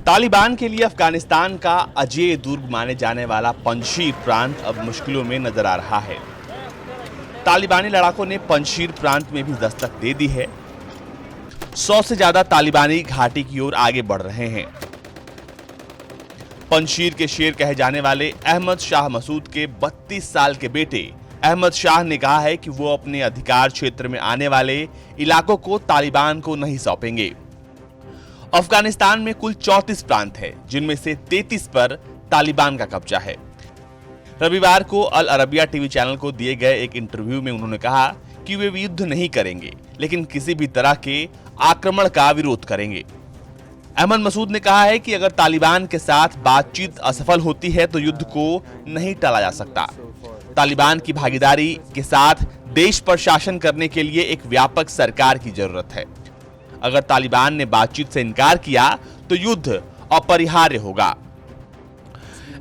तालिबान के लिए अफगानिस्तान का अजेय दुर्ग माने जाने वाला पंजशीर प्रांत अब मुश्किलों में नजर आ रहा है। तालिबानी लड़ाकों ने पंजशीर प्रांत में भी दस्तक दे दी है। 100 से ज्यादा तालिबानी घाटी की ओर आगे बढ़ रहे हैं। पंजशीर के शेर कहे जाने वाले अहमद शाह मसूद के 32 साल के बेटे अहमद शाह ने कहा है कि वो अपने अधिकार क्षेत्र में आने वाले इलाकों को तालिबान को नहीं सौंपेंगे। अफगानिस्तान में कुल 34 प्रांत है, जिनमें से 33 पर तालिबान का कब्जा है। रविवार को अल अरबिया टीवी चैनल को दिए गए एक इंटरव्यू में उन्होंने कहा कि वे युद्ध नहीं करेंगे, लेकिन किसी भी तरह के आक्रमण का विरोध करेंगे। अहमद मसूद ने कहा है कि अगर तालिबान के साथ बातचीत असफल होती है तो युद्ध को नहीं टाला जा सकता। तालिबान की भागीदारी के साथ देश पर शासन करने के लिए एक व्यापक सरकार की जरूरत है। अगर तालिबान ने बातचीत से इनकार किया तो युद्ध अपरिहार्य होगा।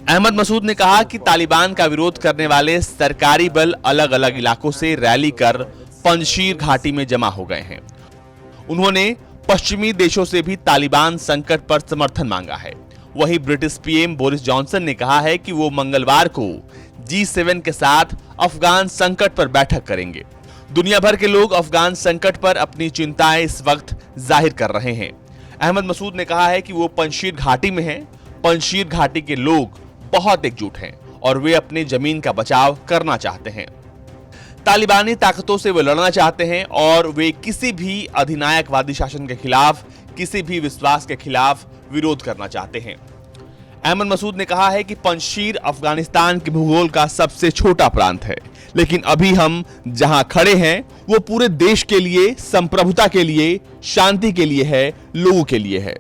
अहमद मसूद ने कहा कि तालिबान का विरोध करने वाले सरकारी बल अलग अलग इलाकों से रैली कर पंजशीर घाटी में जमा हो गए हैं। उन्होंने पश्चिमी देशों से भी तालिबान संकट पर समर्थन मांगा है। वहीं ब्रिटिश पीएम बोरिस जॉनसन ने कहा है कि वो मंगलवार को G7 के साथ अफगान संकट पर बैठक करेंगे। दुनिया भर के लोग अफगान संकट पर अपनी चिंताएं इस वक्त जाहिर कर रहे हैं। अहमद मसूद ने कहा है कि वो पंजशीर घाटी में हैं। पंजशीर घाटी के लोग बहुत एकजुट हैं और वे अपनी जमीन का बचाव करना चाहते हैं। तालिबानी ताकतों से वे लड़ना चाहते हैं और वे किसी भी अधिनायकवादी शासन के खिलाफ, किसी भी विश्वास के खिलाफ विरोध करना चाहते हैं। अहमद मसूद ने कहा है कि पंजशीर अफगानिस्तान के भूगोल का सबसे छोटा प्रांत है, लेकिन अभी हम जहां खड़े हैं वो पूरे देश के लिए, संप्रभुता के लिए, शांति के लिए है, लोगों के लिए है।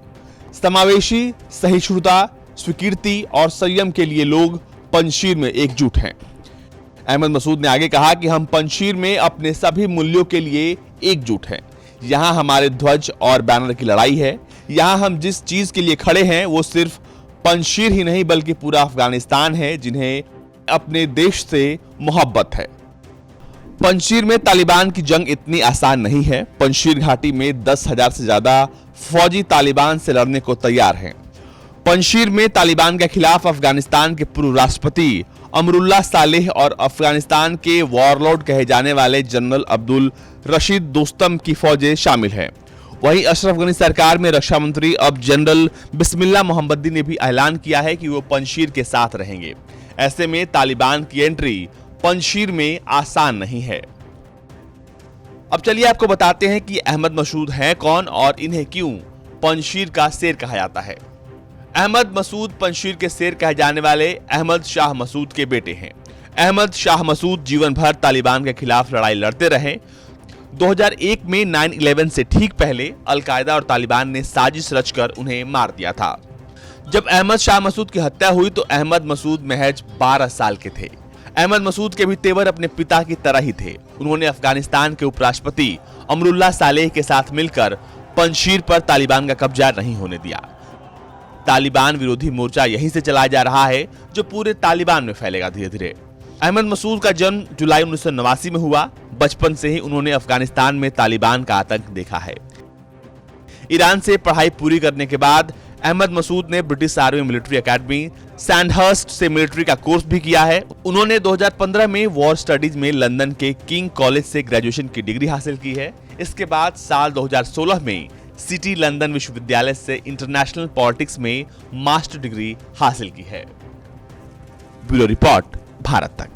समावेशी, सहिष्णुता, स्वीकृति और संयम के लिए लोग पंजशीर में एकजुट हैं। अहमद मसूद ने आगे कहा कि हम पंजशीर में अपने सभी मूल्यों के लिए एकजुट हैं। यहाँ हमारे ध्वज और बैनर की लड़ाई है। यहाँ हम जिस चीज के लिए खड़े हैं वो सिर्फ पंजशीर ही नहीं बल्कि पूरा अफगानिस्तान है, जिन्हें अपने देश से मोहब्बत है। पंजशीर में तालिबान की जंग इतनी आसान नहीं है। पंजशीर घाटी में 10,000 से ज्यादा फौजी तालिबान से लड़ने को तैयार हैं। पंजशीर में तालिबान के खिलाफ अफगानिस्तान के पूर्व राष्ट्रपति अमरुल्लाह सालेह और अफगानिस्तान के वॉरलॉर्ड कहे जाने वाले जनरल अब्दुल रशीद दोस्तम की फौजें शामिल हैं। वहीं अशरफ गनी सरकार में रक्षा मंत्री अब जनरल बिस्मिल्लाह मोहम्मदी ने भी ऐलान किया है कि वो पंजशीर के साथ रहेंगे। ऐसे में तालिबान की एंट्री पंजशीर में आसान नहीं है। अब चलिए आपको बताते हैं कि अहमद मसूद हैं कौन और इन्हें क्यों पंजशीर का शेर कहा जाता है। अहमद मसूद पंजशीर के शेर कहे जाने वाले अहमद शाह मसूद के बेटे हैं। अहमद शाह मसूद जीवन भर तालिबान के खिलाफ लड़ाई लड़ते रहे। 2001 में 9/11 से ठीक पहले अलकायदा और तालिबान ने साजिश रचकर उन्हें मार दिया था। जब अहमद शाह मसूद की हत्या हुई तो अहमद मसूद महज 12 साल के थे। अहमद मसूद के भी तेवर अपने पिता की तरह ही थे। उन्होंने अफगानिस्तान के उपराष्ट्रपति अमरुल्लाह सालेह के साथ मिलकर पंजशीर पर तालिबान का कब्जा नहीं होने दिया। तालिबान विरोधी मोर्चा यहीं से चलाया जा रहा है, जो पूरे तालिबान में फैलेगा धीरे धीरे। अहमद मसूद का जन्म जुलाई 1989 में हुआ। बचपन से ही उन्होंने अफगानिस्तान में तालिबान का आतंक देखा है। ईरान से पढ़ाई पूरी करने के बाद अहमद मसूद ने British army military academy Sandhurst से मिलिट्री का कोर्स भी किया है। उन्होंने 2015 में वॉर स्टडीज में लंदन के किंग कॉलेज से ग्रेजुएशन की डिग्री हासिल की है। इसके बाद साल 2016 में सिटी लंदन विश्वविद्यालय से इंटरनेशनल पॉलिटिक्स में मास्टर डिग्री हासिल की है। ब्यूरो रिपोर्ट, भारत तक।